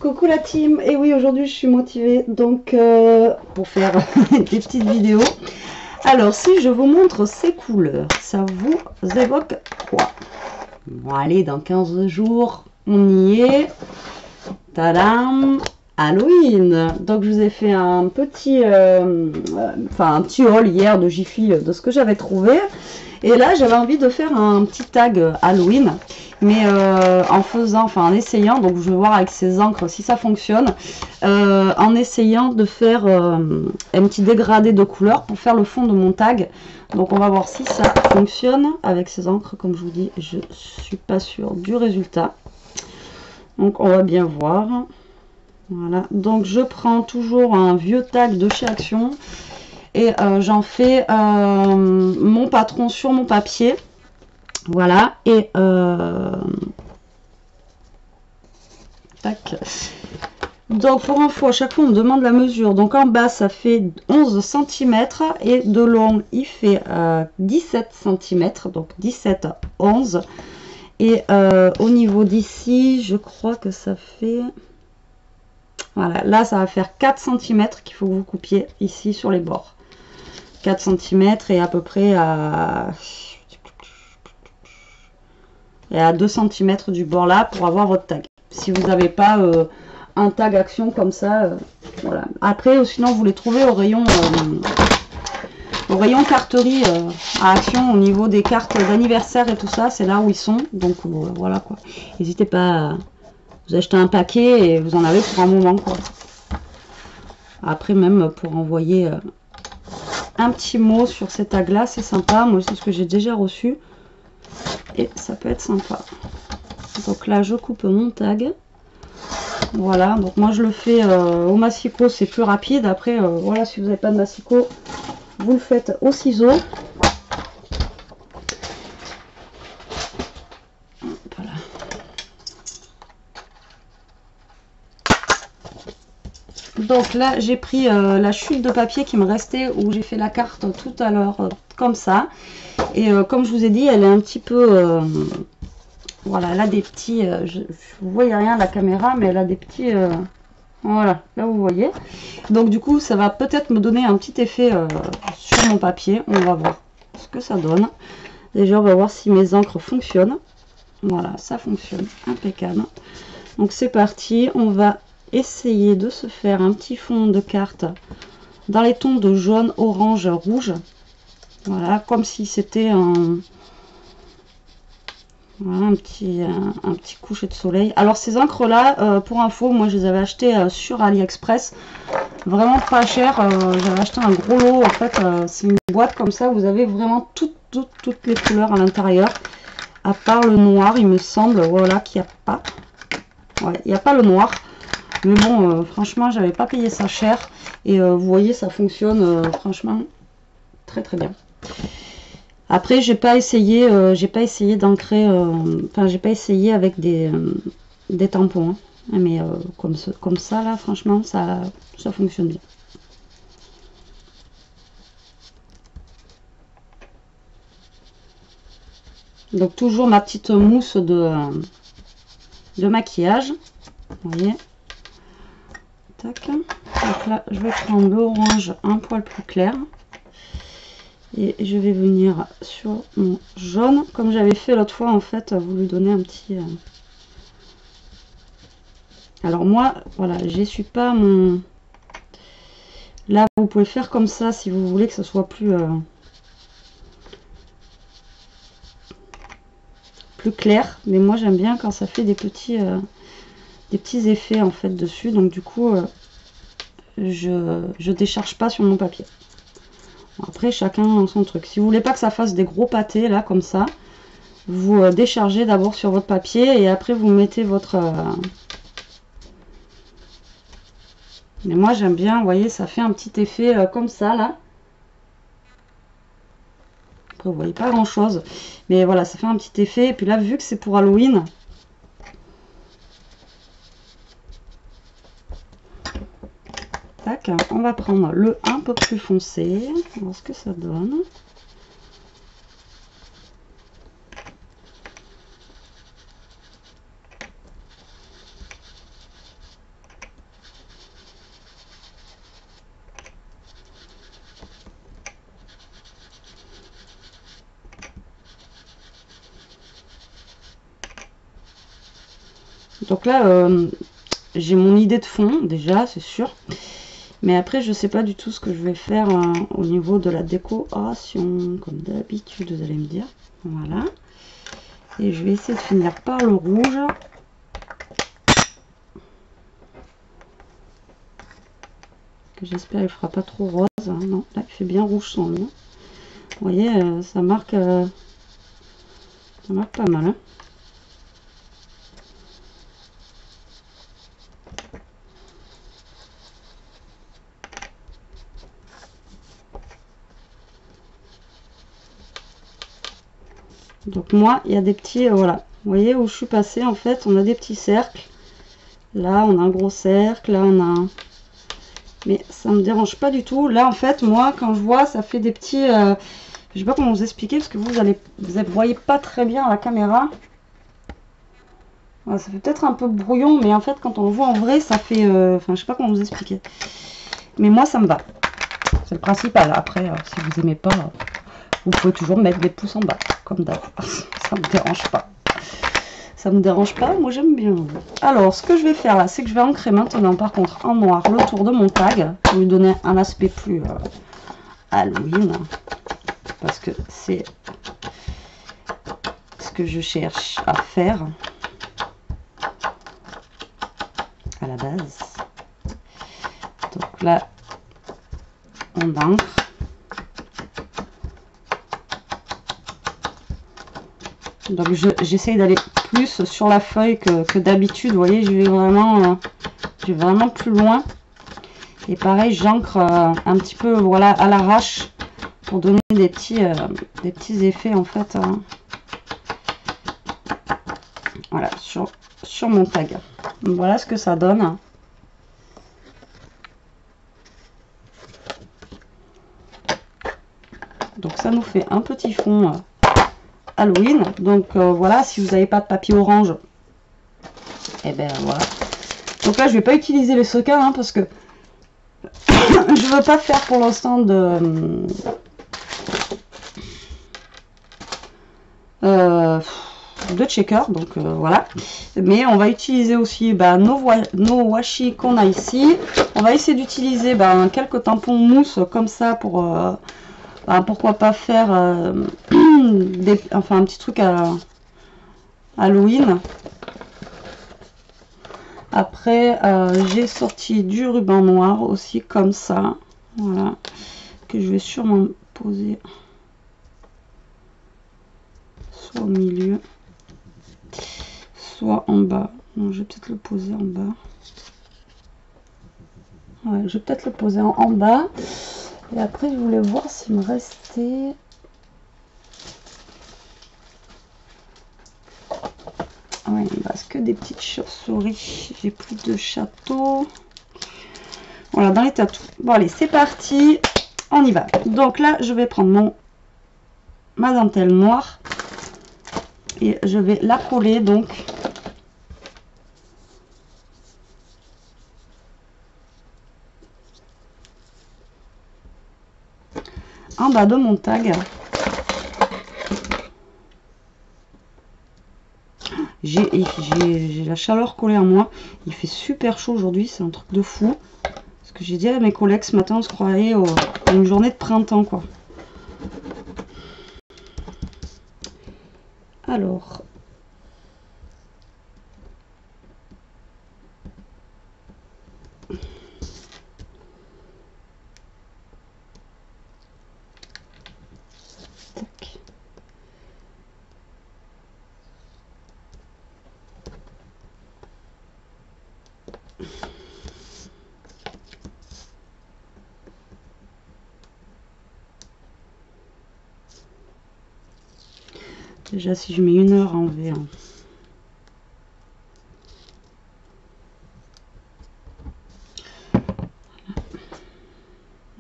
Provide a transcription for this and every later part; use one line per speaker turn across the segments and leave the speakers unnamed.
Coucou la team, et oui aujourd'hui je suis motivée donc pour faire des petites vidéos. Alors si je vous montre ces couleurs, ça vous évoque quoi? Bon allez, dans 15 jours on y est. Tadam! Halloween. Donc je vous ai fait un petit un petit haul hier de Jiffy de ce que j'avais trouvé. Et là j'avais envie de faire un petit tag Halloween, mais en essayant, donc je vais voir avec ces encres si ça fonctionne, en essayant de faire un petit dégradé de couleurs pour faire le fond de mon tag. Donc on va voir si ça fonctionne avec ces encres. Comme je vous dis, je suis pas sûre du résultat, donc on va bien voir. Voilà, donc je prends toujours un vieux tag de chez Action et j'en fais mon patron sur mon papier. Voilà, et tac. Donc pour info, à chaque fois on me demande la mesure. Donc en bas ça fait 11 cm et de long il fait 17 cm, donc 17 11. Et au niveau d'ici, je crois que ça fait... Voilà, là ça va faire 4 cm qu'il faut que vous coupiez ici sur les bords. 4 cm et à peu près à 2 cm du bord là pour avoir votre tag. Si vous n'avez pas un tag Action comme ça, voilà. Après, sinon vous les trouvez au rayon carterie à Action, au niveau des cartes d'anniversaire et tout ça, c'est là où ils sont. Donc voilà quoi. N'hésitez pas à vous acheter un paquet et vous en avez pour un moment quoi. Après même pour envoyer un petit mot sur ces tags là, c'est sympa. Moi c'est ce que j'ai déjà reçu et ça peut être sympa. Donc là je coupe mon tag. Voilà, donc moi je le fais au massicot, c'est plus rapide. Après voilà, si vous n'avez pas de massicot, vous le faites au ciseau. Voilà. Donc là j'ai pris la chute de papier qui me restait, où j'ai fait la carte tout à l'heure comme ça. Et comme je vous ai dit, elle est un petit peu voilà, elle a des petits vous voyez rien à la caméra, mais elle a des petits voilà, là vous voyez. Donc du coup ça va peut-être me donner un petit effet sur mon papier. On va voir ce que ça donne. Déjà on va voir si mes encres fonctionnent. Voilà, ça fonctionne, impeccable. Donc c'est parti, on va essayer de se faire un petit fond de carte dans les tons de jaune, orange, rouge. Voilà, comme si c'était voilà, un petit coucher de soleil. Alors ces encres là, pour info, moi je les avais achetées sur AliExpress, vraiment pas cher. J'avais acheté un gros lot en fait. C'est une boîte comme ça, vous avez vraiment toutes les couleurs à l'intérieur, à part le noir il me semble. Voilà, qu'il n'y a pas, ouais, il n'y a pas le noir, mais bon franchement j'avais pas payé ça cher. Et vous voyez, ça fonctionne franchement très bien. Après, j'ai pas essayé d'ancrer, enfin j'ai pas essayé avec des tampons, hein. Mais comme ça là, franchement, ça fonctionne bien. Donc toujours ma petite mousse de maquillage, vous voyez. Tac. Donc là, je vais prendre l'orange un poil plus clair. Et je vais venir sur mon jaune, comme j'avais fait l'autre fois en fait, vous lui donner un petit... Alors moi, voilà, j'essuie pas mon... Là, vous pouvez faire comme ça si vous voulez que ce soit plus clair. Mais moi, j'aime bien quand ça fait des petits effets en fait dessus. Donc du coup, je décharge pas sur mon papier. Après, chacun son truc. Si vous voulez pas que ça fasse des gros pâtés là comme ça, vous déchargez d'abord sur votre papier et après vous mettez votre... Mais moi j'aime bien, vous voyez, ça fait un petit effet comme ça là. Après vous voyez pas grand chose, mais voilà, ça fait un petit effet. Et puis là, vu que c'est pour Halloween, tac, on va prendre le un peu plus foncé, on va voir ce que ça donne. Donc là, j'ai mon idée de fond déjà, c'est sûr. Mais après, je sais pas du tout ce que je vais faire au niveau de la décoration. Comme d'habitude, vous allez me dire. Voilà. Et je vais essayer de finir par le rouge. Que j'espère il fera pas trop rose. Hein. Non, là, il fait bien rouge son nom. Vous voyez, ça marque pas mal. Hein. Donc moi, il y a des petits, voilà. Vous voyez où je suis passée, en fait, on a des petits cercles. Là, on a un gros cercle. Là, on a un... Mais ça me dérange pas du tout. Là, en fait, moi, quand je vois, ça fait des petits... je sais pas comment vous expliquer, parce que vous voyez pas très bien à la caméra. Voilà, ça fait peut-être un peu brouillon, mais en fait, quand on le voit en vrai, ça fait... Enfin, je sais pas comment vous expliquer. Mais moi, ça me va. C'est le principal. Après, si vous aimez pas... Vous pouvez toujours mettre des pouces en bas, comme d'hab. Ça me dérange pas. Ça me dérange pas, moi j'aime bien. Alors, ce que je vais faire là, c'est que je vais ancrer maintenant, par contre, en noir, le tour de mon tag. Pour lui donner un aspect plus Halloween. Parce que c'est ce que je cherche à faire. À la base. Donc là, on ancre. Donc j'essaye d'aller plus sur la feuille que d'habitude. Vous voyez, je vais vraiment plus loin. Et pareil, j'ancre un petit peu, voilà, à l'arrache pour donner des petits effets en fait. Voilà, sur mon tag. Donc, voilà ce que ça donne. Donc ça nous fait un petit fond Halloween. Donc voilà, si vous n'avez pas de papier orange, et ben voilà. Donc là, je vais pas utiliser les sequins hein, parce que je veux pas faire pour l'instant de checker. Donc voilà. Mais on va utiliser aussi nos washi qu'on a ici. On va essayer d'utiliser quelques tampons mousse comme ça pour pourquoi pas faire un petit truc à Halloween. Après, j'ai sorti du ruban noir aussi comme ça. Voilà. Que je vais sûrement poser soit au milieu, soit en bas. Non, je vais peut-être le poser en bas. Ouais, je vais peut-être le poser en bas. Et après, je voulais voir s'il me restait... Ouais, il me reste que des petites chauves-souris. J'ai plus de château. Voilà, dans les tatous. Bon, allez, c'est parti. On y va. Donc là, je vais prendre ma dentelle noire. Et je vais la coller, donc... en bas de mon tag. J'ai la chaleur collée en moi. Il fait super chaud aujourd'hui, c'est un truc de fou. Parce que j'ai dit à mes collègues ce matin, on se croirait à une journée de printemps, quoi. Alors... Déjà, si je mets 1 heure à enlever... Hein.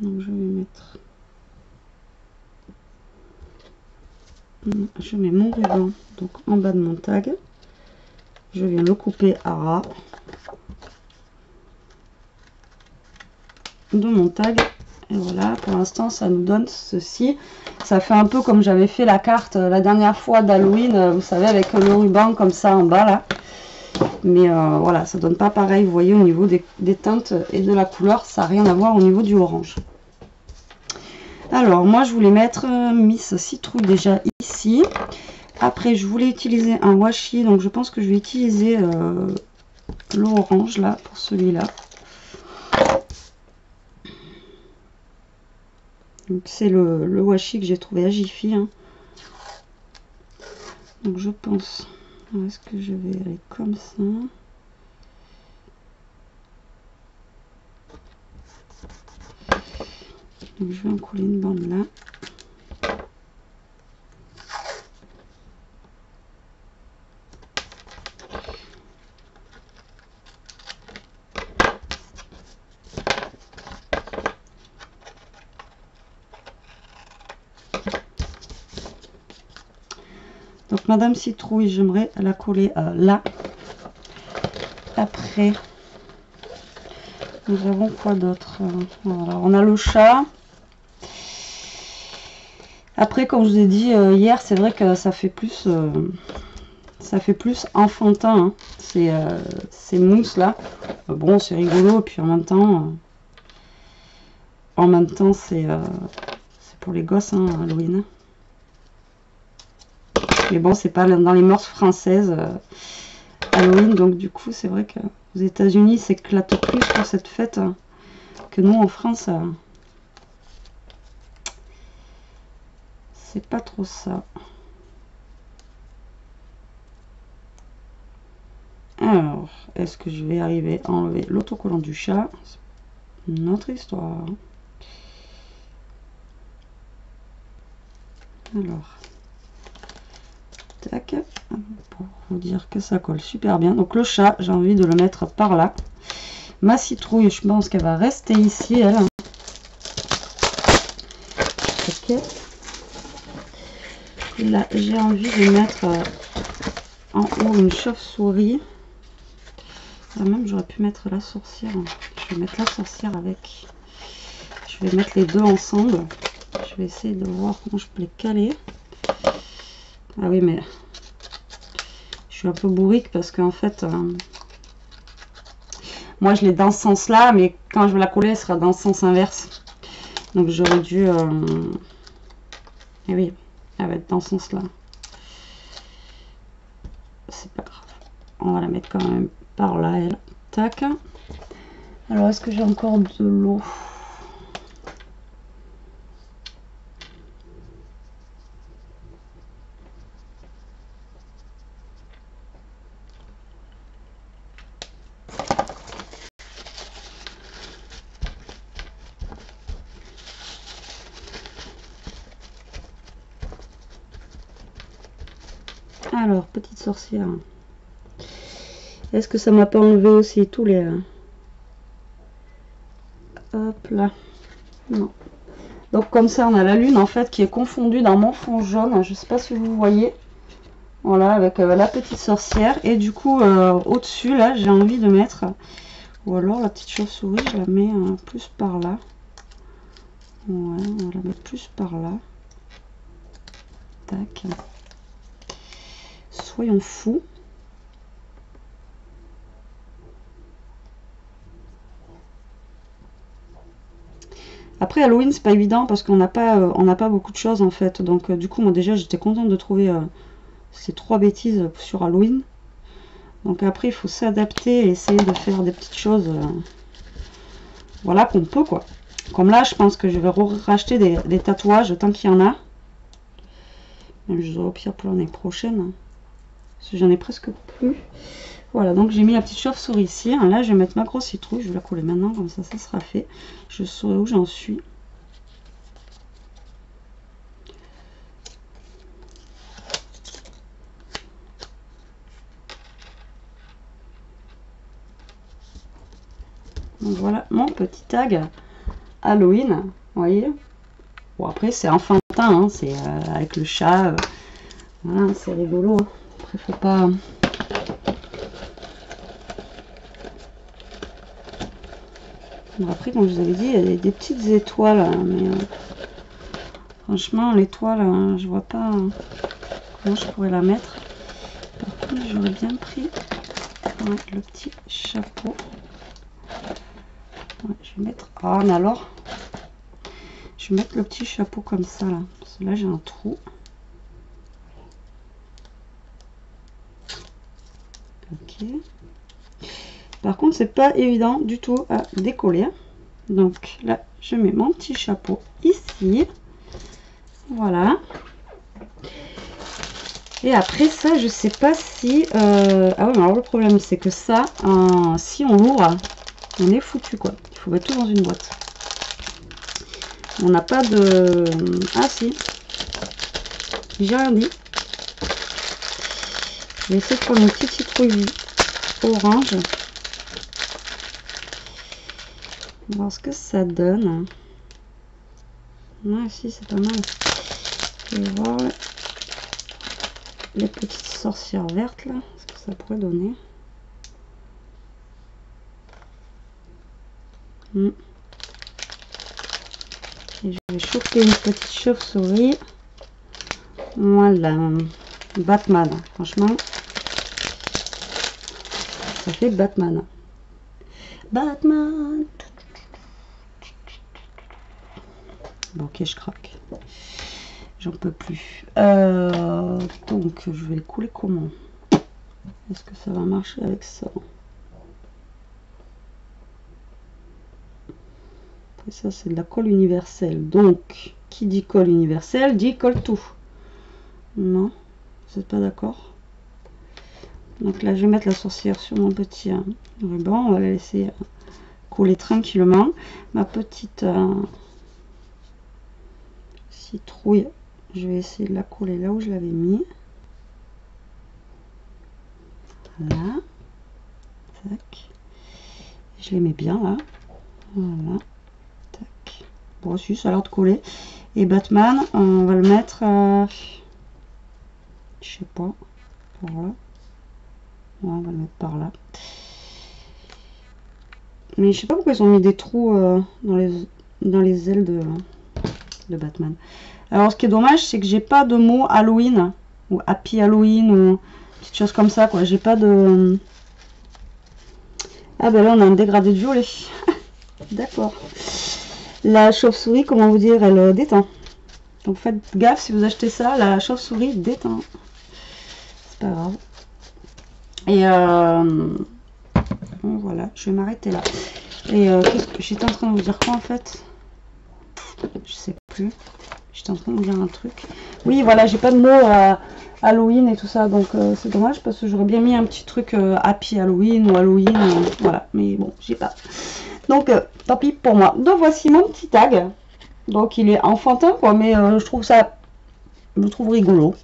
Donc, je vais mettre... Je mets mon ruban donc en bas de mon tag. Je viens le couper à ras de mon tag. Et voilà, pour l'instant, ça nous donne ceci. Ça fait un peu comme j'avais fait la carte la dernière fois d'Halloween, vous savez, avec le ruban comme ça en bas là. Mais voilà, ça donne pas pareil. Vous voyez, au niveau des teintes et de la couleur, ça n'a rien à voir au niveau du orange. Alors, moi, je voulais mettre Miss Citrouille déjà ici. Après, je voulais utiliser un washi. Donc, je pense que je vais utiliser l'orange, là, pour celui-là. Donc, c'est le washi que j'ai trouvé à Jiffy. Hein. Donc, je pense... Est-ce que je vais aller comme ça? Donc, je vais en couler une bande là. Donc Madame Citrouille, j'aimerais la coller là. Après, nous avons quoi d'autre? Voilà, on a le chat. Après, comme je vous ai dit hier, c'est vrai que ça fait plus enfantin. Hein. Ces mousses là. Bon, c'est rigolo. Et puis en même temps, c'est pour les gosses, hein, Halloween. Mais bon, c'est pas dans les mœurs françaises Halloween, donc du coup, c'est vrai qu'aux États-Unis, s'éclate plus pour cette fête que nous en France. C'est pas trop ça. Alors, est-ce que je vais arriver à enlever l'autocollant du chat? Notre histoire. Alors. Tac, pour vous dire que ça colle super bien. Donc le chat, j'ai envie de le mettre par là. Ma citrouille, je pense qu'elle va rester ici, elle. Ok. Et là, j'ai envie de mettre en haut une chauve-souris. Même, j'aurais pu mettre la sorcière. Je vais mettre la sorcière avec. Je vais mettre les deux ensemble. Je vais essayer de voir comment je peux les caler. Ah oui, mais je suis un peu bourrique parce qu'en fait, moi je l'ai dans ce sens-là, mais quand je vais la coller, elle sera dans le sens inverse. Donc j'aurais dû... Eh oui, elle va être dans ce sens-là. C'est pas grave. On va la mettre quand même par là, elle. Tac. Alors, est-ce que j'ai encore de l'eau ? Alors, petite sorcière. Est-ce que ça m'a pas enlevé aussi tous les... Hop là. Non. Donc comme ça, on a la lune en fait qui est confondue dans mon fond jaune. Je sais pas si vous voyez. Voilà, avec la petite sorcière. Et du coup, au-dessus, là, j'ai envie de mettre... Ou alors la petite chauve-souris, je la mets plus par là. Ouais, on va la mettre plus par là. Tac. Soyons fous. Après Halloween, c'est pas évident parce qu'on n'a pas beaucoup de choses en fait. Donc du coup, moi déjà, j'étais contente de trouver ces 3 bêtises sur Halloween. Donc après, il faut s'adapter et essayer de faire des petites choses, voilà, qu'on peut quoi. Comme là, je pense que je vais racheter des tatouages tant qu'il y en a. Même je dois au pire pour l'année prochaine. Parce que j'en ai presque plus. Voilà, donc j'ai mis la petite chauve-souris ici. Là, je vais mettre ma grosse citrouille. Je vais la coller maintenant, comme ça sera fait. Je saurai où j'en suis. Donc voilà mon petit tag Halloween. Vous voyez. Bon, après, c'est enfantin. Hein, c'est avec le chat. Voilà, c'est rigolo. Hein. Après, faut pas... Après, comme je vous avais dit, il y a des petites étoiles, hein, mais franchement, l'étoile, hein, je vois pas comment je pourrais la mettre. Par contre, j'aurais bien pris Ouais, le petit chapeau. Ouais, je vais mettre... Ah, mais alors, je vais mettre le petit chapeau comme ça, là. Parce que là, j'ai un trou. Ok. Par contre, c'est pas évident du tout à décoller. Donc là, je mets mon petit chapeau ici. Voilà. Et après ça, je sais pas si... Ah ouais, mais alors le problème, c'est que ça, si on l'ouvre, on est foutu, quoi. Il faut mettre tout dans une boîte. On n'a pas de... Ah si. J'ai rien dit. Je vais essayer de prendre une petite citrouille orange. On va voir ce que ça donne. Ouais, si, c'est pas mal. Je vais voir les petites sorcières vertes, là. Ce que ça pourrait donner. Et je vais choper une petite chauve-souris. Voilà. Batman. Franchement, ça fait Batman. Batman. Bon, ok, je craque. J'en peux plus. Donc, je vais le couler comment? Est-ce que ça va marcher avec ça? Après ça, c'est de la colle universelle. Donc, qui dit colle universelle dit colle tout. Non, vous n'êtes pas d'accord? Donc là, je vais mettre la sorcière sur mon petit ruban. On va la laisser couler tranquillement. Ma petite citrouille, je vais essayer de la coller là où je l'avais mis. Voilà. Tac. Je les mets bien là. Voilà. Tac. Bon, si, ça a l'air de coller. Et Batman, on va le mettre, je sais pas, par là. Ouais, on va le mettre par là. Mais je sais pas pourquoi ils ont mis des trous dans les ailes de Batman. Alors, ce qui est dommage, c'est que j'ai pas de mot Halloween ou Happy Halloween ou petites choses comme ça, quoi. J'ai pas de... Ah ben là, on a un dégradé de violet. D'accord. La chauve-souris, comment vous dire, elle déteint. Donc faites gaffe si vous achetez ça, la chauve-souris déteint. C'est pas grave. Et bon, voilà, je vais m'arrêter là. Et qu'est-ce que j'étais en train de vous dire quoi en fait? Je sais plus. J'étais en train de vous dire un truc. Oui, voilà, j'ai pas de mots Halloween et tout ça, donc c'est dommage parce que j'aurais bien mis un petit truc Happy Halloween ou Halloween, voilà, mais bon, j'ai pas. Donc tant pis pour moi. Donc voici mon petit tag. Donc il est enfantin quoi, mais je trouve ça, je le trouve rigolo.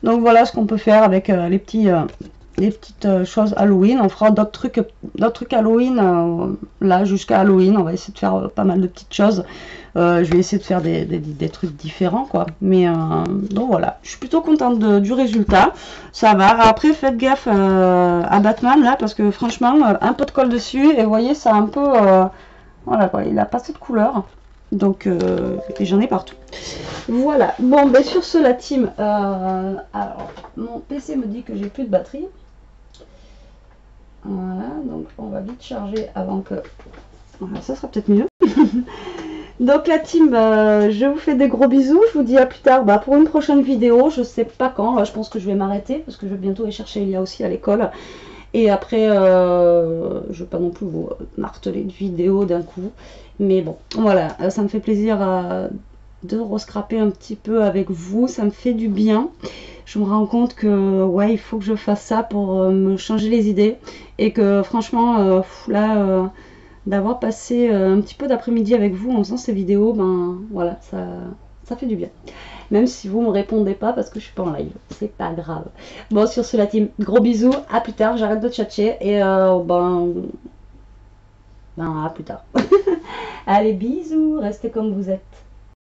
Donc voilà ce qu'on peut faire avec les petites choses Halloween. On fera d'autres trucs Halloween là jusqu'à Halloween. On va essayer de faire pas mal de petites choses. Je vais essayer de faire des trucs différents quoi. Mais donc voilà, je suis plutôt contente du résultat. Ça va. Après faites gaffe à Batman là parce que franchement un peu de colle dessus et vous voyez ça un peu voilà quoi. Il a pas cette couleur. Donc et j'en ai partout. Voilà. Bon ben sur ce la team. Alors mon PC me dit que j'ai plus de batterie. Voilà, donc on va vite charger avant que... Voilà, ça sera peut-être mieux. Donc la team, je vous fais des gros bisous. Je vous dis à plus tard pour une prochaine vidéo. Je sais pas quand, là, je pense que je vais m'arrêter parce que je vais bientôt aller chercher Elia aussi à l'école. Et après, je ne vais pas non plus vous marteler de vidéos d'un coup. Mais bon, voilà, ça me fait plaisir de rescraper un petit peu avec vous. Ça me fait du bien. Je me rends compte que ouais, il faut que je fasse ça pour me changer les idées. Et que franchement, là, d'avoir passé un petit peu d'après-midi avec vous en faisant ces vidéos, ben voilà, ça fait du bien. Même si vous ne me répondez pas parce que je suis pas en live, c'est pas grave. Bon, sur ce la team, gros bisous, à plus tard, j'arrête de tchatcher et ben à plus tard. Allez, bisous, restez comme vous êtes.